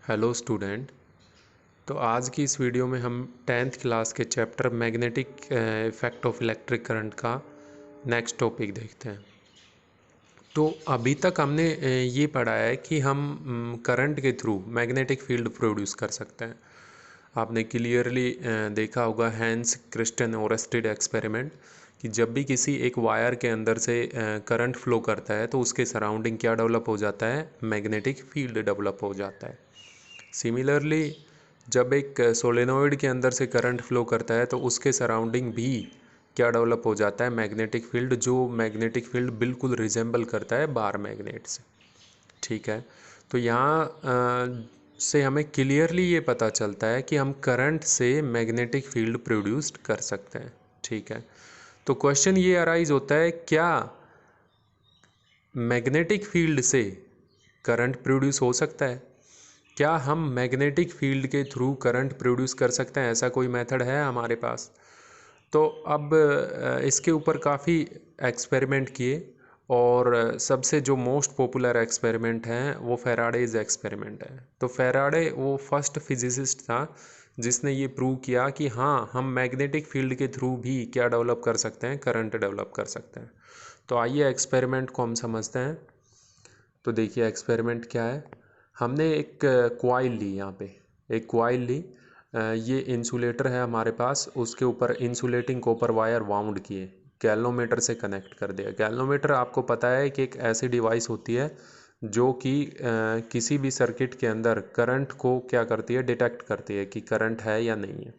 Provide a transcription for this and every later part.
Hello student. तो आज की इस वीडियो में हम 10th क्लास के chapter magnetic effect of electric current का नेक्स्ट टॉपिक देखते हैं। तो अभी तक हमने ये पढ़ा है कि हम करंट के थ्रू मैग्नेटिक फील्ड प्रोड्यूस कर सकते हैं। आपने क्लियरली देखा होगा हैंस क्रिस्टियन ओरेस्टेड एक्सपेरिमेंट कि जब भी किसी एक वायर के अंदर से करंट फ्लो करता है तो उसके सराउंडिंग क्या डेवलप हो जाता है, मैग्नेटिक फील्ड डेवलप हो जाता है। सिमिलरली जब एक सोलेनोइड के अंदर से करंट फ्लो करता है तो उसके सराउंडिंग भी क्या डेवलप हो जाता है, मैग्नेटिक फील्ड, जो मैग्नेटिक फील्ड बिल्कुल रिजेंबल करता है बार मैग्नेट से। ठीक है। तो यहाँ से हमें क्लियरली ये पता चलता है कि हम करंट से मैग्नेटिक फील्ड प्रोड्यूस कर सकते हैं। ठीक है। तो क्वेश्चन ये अराइज होता है, क्या मैग्नेटिक फील्ड से करंट प्रोड्यूस हो सकता है? क्या हम मैग्नेटिक फील्ड के थ्रू करंट प्रोड्यूस कर सकते हैं? ऐसा कोई मेथड है हमारे पास? तो अब इसके ऊपर काफ़ी एक्सपेरिमेंट किए और सबसे जो मोस्ट पॉपुलर एक्सपेरिमेंट है वो फैराडेज एक्सपेरिमेंट है। तो फैराडे वो फर्स्ट फिजिसिस्ट था जिसने ये प्रूव किया कि हाँ, हम मैग्नेटिक फील्ड के थ्रू भी क्या डेवलप कर सकते हैं, करंट डेवलप कर सकते हैं। तो आइए एक्सपेरिमेंट को हम समझते हैं। तो देखिए एक्सपेरिमेंट क्या है। हमने एक क्वाइल ली, यहाँ पे एक क्वाइल ली। ये इंसुलेटर है हमारे पास, उसके ऊपर इंसुलेटिंग कॉपर वायर वाउंड किए, गैल्वेनोमीटर से कनेक्ट कर दिया। गैल्वेनोमीटर आपको पता है कि एक ऐसी डिवाइस होती है जो कि किसी भी सर्किट के अंदर करंट को क्या करती है, डिटेक्ट करती है कि करंट है या नहीं है।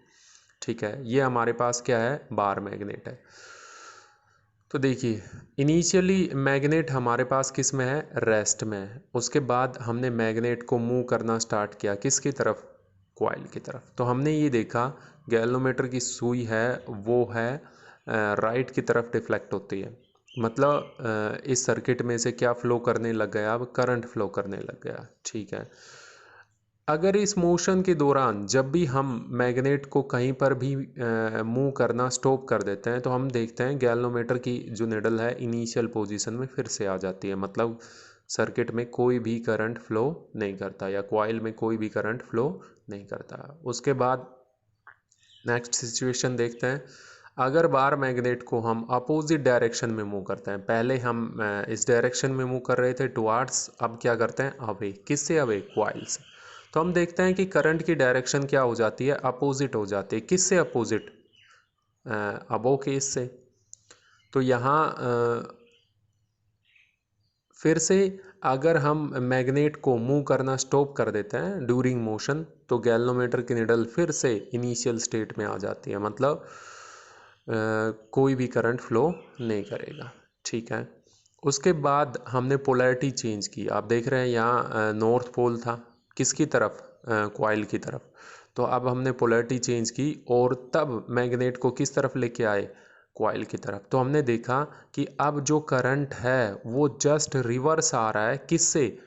ठीक है। ये हमारे पास क्या है, बार मैग्नेट है। तो देखिए इनिशियली मैग्नेट हमारे पास किस में है, रेस्ट में है। उसके बाद हमने मैग्नेट को मूव करना स्टार्ट किया, किसकी तरफ, कॉइल की तरफ। तो हमने ये देखा गैल्वेनोमीटर की सुई है वो है राइट की तरफ डिफ्लेक्ट होती है। मतलब इस सर्किट में से क्या फ्लो करने लग गया, अब करंट फ्लो करने लग गया। ठीक है। अगर इस मोशन के दौरान जब भी हम मैग्नेट को कहीं पर भी मूव करना स्टॉप कर देते हैं तो हम देखते हैं गैल्वेनोमीटर की जो निडल है इनिशियल पोजीशन में फिर से आ जाती है। मतलब सर्किट में कोई भी करंट फ्लो नहीं करता या कॉइल में कोई भी करंट फ्लो नहीं करता। उसके बाद नेक्स्ट सिचुएशन देखते हैं। अगर बार मैग्नेट को हम अपोजिट डायरेक्शन में मूव करते हैं, पहले हम इस डायरेक्शन में मूव कर रहे थे टुवार्ड्स, अब क्या करते हैं, अवे। किससे अवे, कॉइल से। तो हम देखते हैं कि करंट की डायरेक्शन क्या हो जाती है, अपोजिट हो जाती है। किससे अपोजिट, अबो केस से। तो यहाँ फिर से अगर हम मैग्नेट को मूव करना स्टॉप कर देते हैं ड्यूरिंग मोशन तो गैल्वेनोमीटर की निडल फिर से इनिशियल स्टेट में आ जाती है। मतलब कोई भी करंट फ्लो नहीं करेगा। ठीक है। उसके बाद हमने पोलैरिटी चेंज की। आप देख रहे हैं यहाँ नॉर्थ पोल था, किसकी तरफ, कॉइल की तरफ। तो अब हमने पोलैरिटी चेंज की और तब मैग्नेट को किस तरफ लेके आए, कॉइल की तरफ। तो हमने देखा कि अब जो करंट है वो जस्ट रिवर्स आ रहा है, किससे,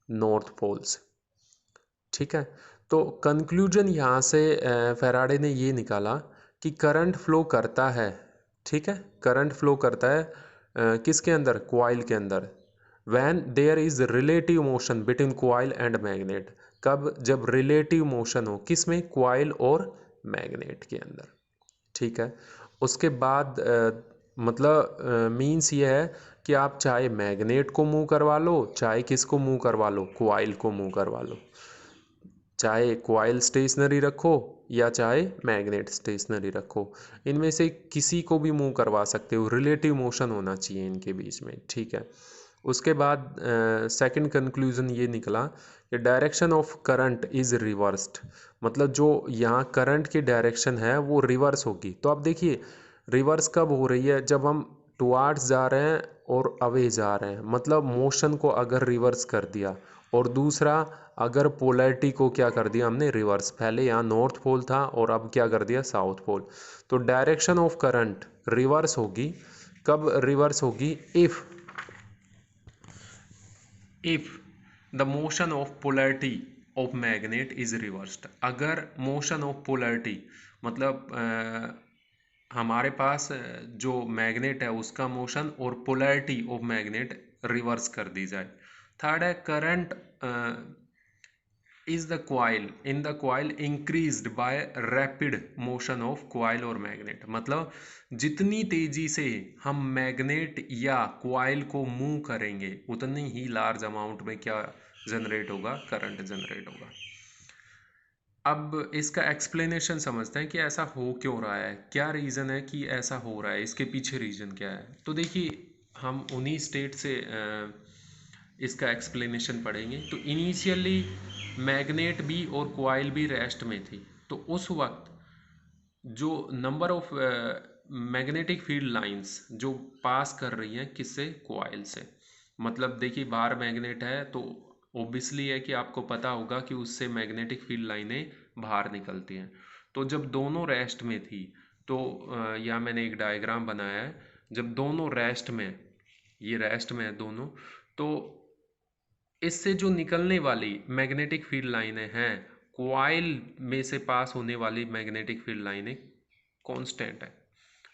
नॉर्थ पोल से। ठीक है। तो कंक्लूजन यहाँ से फैराडे ने ये निकाला कि करंट फ्लो करता है। ठीक है। करंट फ्लो करता है किसके अंदर, कॉइल के अंदर। When there is relative motion between coil and magnet. कब, जब रिलेटिव मोशन हो, किस में, कॉइल और मैग्नेट के अंदर। ठीक है। उसके बाद मतलब मीन्स ये है कि आप चाहे मैग्नेट को मूव करवा लो, चाहे किसको मूव करवा लो, कॉइल को मूव करवा लो। चाहे कॉइल स्टेशनरी रखो या चाहे मैग्नेट स्टेशनरी रखो, इनमें से किसी को भी मूव करवा सकते हो। रिलेटिव मोशन होना चाहिए इनके बीच में। ठीक है। उसके बाद सेकंड कंक्लूजन ये निकला कि direction of current is reversed. मतलब जो यहाँ करंट की डायरेक्शन है वो रिवर्स होगी। तो अब देखिए रिवर्स कब हो रही है, जब हम टुवार्ड्स जा रहे हैं और अवे जा रहे हैं। मतलब मोशन को अगर रिवर्स कर दिया, और दूसरा अगर पोलैरिटी को क्या कर दिया हमने, रिवर्स। पहले यहाँ नॉर्थ पोल था और अब क्या कर दिया, साउथ पोल। तो डायरेक्शन ऑफ करंट रिवर्स होगी। कब रिवर्स होगी, if the motion of polarity of magnet is reversed. अगर मोशन ऑफ पोलैरिटी मतलब हमारे पास जो मैग्नेट है उसका मोशन और पोलैरिटी ऑफ मैग्नेट रिवर्स कर दी जाए। थर्ड है current is the coil in the coil increased by rapid motion of coil और मैग्नेट। मतलब जितनी तेजी से हम मैग्नेट या कॉइल को मूव करेंगे उतनी ही लार्ज अमाउंट में क्या जनरेट होगा, करंट जनरेट होगा। अब इसका एक्सप्लेनेशन समझते हैं कि ऐसा हो क्यों रहा है, क्या रीज़न है कि ऐसा हो रहा है, इसके पीछे रीज़न क्या है। तो देखिए हम उन्हीं स्टेट से इसका एक्सप्लेनेशन पढ़ेंगे। तो इनिशियली मैग्नेट भी और कॉइल भी रेस्ट में थी। तो उस वक्त जो number of magnetic field lines जो पास कर रही हैं किससे, कॉइल से। मतलब देखिए बाहर मैग्नेट है तो ओबियसली है कि आपको पता होगा कि उससे मैग्नेटिक फील्ड लाइनें बाहर निकलती हैं। तो जब दोनों रेस्ट में थी तो यहाँ मैंने एक डायग्राम बनाया है। जब दोनों रेस्ट में, ये रेस्ट में है दोनों, तो इससे जो निकलने वाली मैग्नेटिक फील्ड लाइनें हैं, कॉइल में से पास होने वाली मैग्नेटिक फील्ड लाइनें कांस्टेंट है।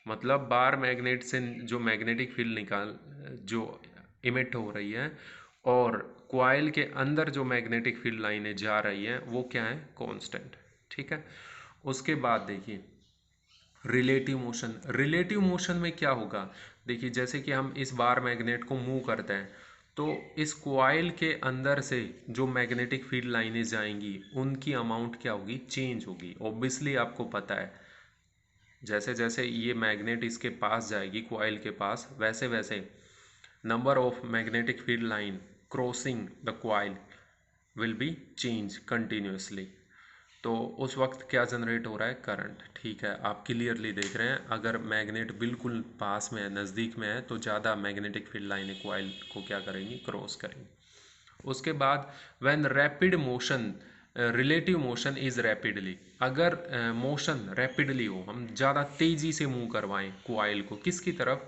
मतलब बार मैग्नेट से जो मैग्नेटिक फील्ड जो इमिट हो रही है और कॉइल के अंदर जो मैग्नेटिक फील्ड लाइनें जा रही हैं वो क्या है, कांस्टेंट। ठीक है। उसके बाद देखिए रिलेटिव मोशन। रिलेटिव मोशन में क्या होगा, देखिए जैसे कि हम इस बार मैग्नेट को मूव करते हैं तो इस कॉइल के अंदर से जो मैग्नेटिक फील्ड लाइनें जाएंगी उनकी अमाउंट क्या होगी, चेंज होगी। ऑब्वियसली आपको पता है जैसे जैसे ये मैग्नेट इसके पास जाएगी कॉइल के पास, वैसे वैसे number of magnetic field line crossing the coil will be change continuously. तो उस वक्त क्या जनरेट हो रहा है, करंट। ठीक है, आप क्लियरली देख रहे हैं अगर मैग्नेट बिल्कुल पास में है, नज़दीक में है, तो ज़्यादा मैग्नेटिक फील्ड लाइनें कॉइल को क्या करेंगी, क्रॉस करेंगी। उसके बाद when rapid motion, relative motion is rapidly, अगर मोशन रैपिडली हो, हम ज़्यादा तेज़ी से मूव करवाएं कॉइल को किसकी तरफ,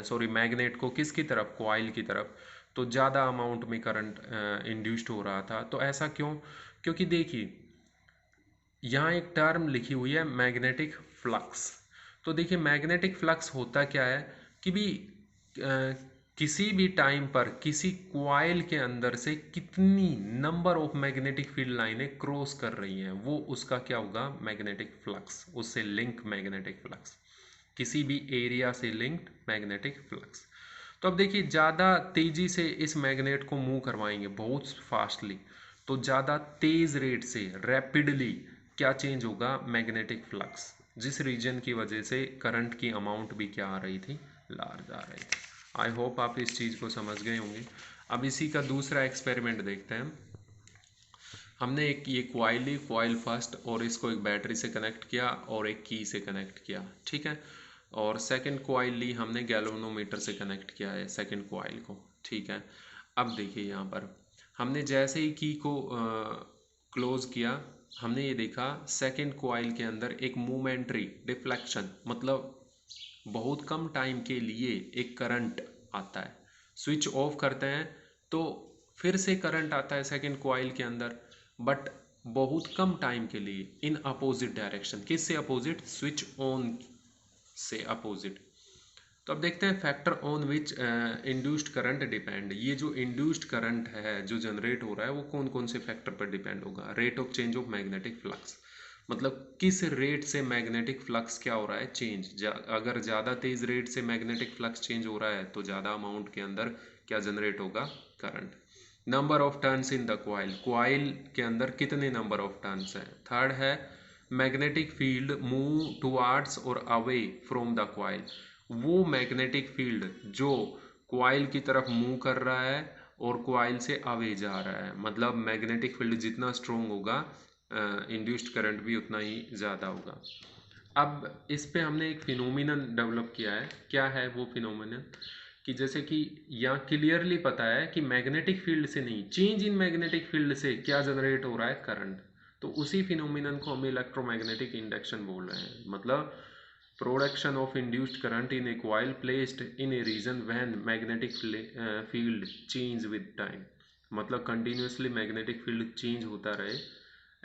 सॉरी मैग्नेट को किसकी तरफ, कॉइल की तरफ, तो ज़्यादा अमाउंट में करंट इंड्यूस्ड हो रहा था। तो ऐसा क्यों, क्योंकि देखिए यहाँ एक टर्म लिखी हुई है मैग्नेटिक फ्लक्स। तो देखिए मैग्नेटिक फ्लक्स होता क्या है कि भी किसी भी टाइम पर किसी कॉइल के अंदर से कितनी नंबर ऑफ मैग्नेटिक फील्ड लाइनें क्रॉस कर रही हैं वो उसका क्या होगा, मैग्नेटिक फ्लक्स, उससे लिंक मैग्नेटिक फ्लक्स, किसी भी एरिया से लिंक्ड मैग्नेटिक फ्लक्स। तो अब देखिए ज़्यादा तेज़ी से इस मैग्नेट को मूव करवाएंगे बहुत फास्टली, तो ज़्यादा तेज़ रेट से रैपिडली क्या चेंज होगा, मैग्नेटिक फ्लक्स, जिस रीजन की वजह से करंट की अमाउंट भी क्या आ रही थी, लार्ज आ रही थी। आई होप आप इस चीज़ को समझ गए होंगे। अब इसी का दूसरा एक्सपेरिमेंट देखते हैं। हमने एक ये कॉइल ली, कॉइल फर्स्ट, और इसको एक बैटरी से कनेक्ट किया और एक की से कनेक्ट किया। ठीक है। और सेकंड कॉइल ली हमने, गैल्वेनोमीटर से कनेक्ट किया है सेकंड कॉइल को। ठीक है। अब देखिए यहाँ पर हमने जैसे ही की को क्लोज किया, हमने ये देखा सेकंड कॉइल के अंदर एक मोमेंट्री डिफ्लेक्शन, मतलब बहुत कम टाइम के लिए एक करंट आता है। स्विच ऑफ करते हैं तो फिर से करंट आता है सेकंड कॉइल के अंदर, बट बहुत कम टाइम के लिए इन अपोजिट डायरेक्शन। किससे अपोजिट, स्विच ऑन से अपोजिट। तो अब देखते हैं factor on which induced current depend. ये जो इंड्यूस्ड करंट है जो जनरेट हो रहा है वो कौन कौन से फैक्टर पर डिपेंड होगा, rate of change of magnetic flux, मतलब किस रेट से मैग्नेटिक फ्लक्स क्या हो रहा है, चेंज। अगर ज़्यादा तेज़ रेट से मैग्नेटिक फ्लक्स चेंज हो रहा है तो ज़्यादा अमाउंट के अंदर क्या जनरेट होगा, current. Number of turns in the coil, coil के अंदर कितने नंबर ऑफ टर्न्स हैं। थर्ड है मैग्नेटिक फील्ड मूव टुवार्ड्स और अवे फ्रॉम द कॉइल, वो मैग्नेटिक फील्ड जो कॉइल की तरफ मूव कर रहा है और कॉइल से अवे जा रहा है। मतलब मैग्नेटिक फील्ड जितना स्ट्रोंग होगा इंड्यूस्ड करंट भी उतना ही ज़्यादा होगा। अब इस पे हमने एक फिनोमिनन डेवलप किया है। क्या है वो फिनोमिनन, कि जैसे कि यहाँ क्लियरली पता है कि मैग्नेटिक फील्ड से नहीं, चेंज इन मैग्नेटिक फील्ड से क्या जनरेट हो रहा है, करंट। तो उसी फिनोमिनन को हम इलेक्ट्रोमैग्नेटिक इंडक्शन बोल रहे हैं। मतलब production of induced current in a coil placed in a region when magnetic field change with time. मतलब कंटिन्यूसली मैग्नेटिक फील्ड चेंज होता रहे,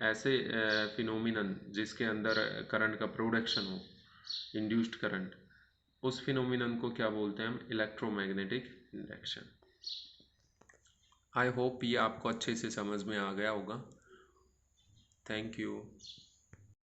ऐसे फिनोमिनन जिसके अंदर करंट का प्रोडक्शन हो, इंड्यूस्ड करंट, उस फिनोमिनन को क्या बोलते हैं हम, इलेक्ट्रोमैग्नेटिक इंडक्शन। आई होप ये आपको अच्छे से समझ में आ गया होगा। Thank you.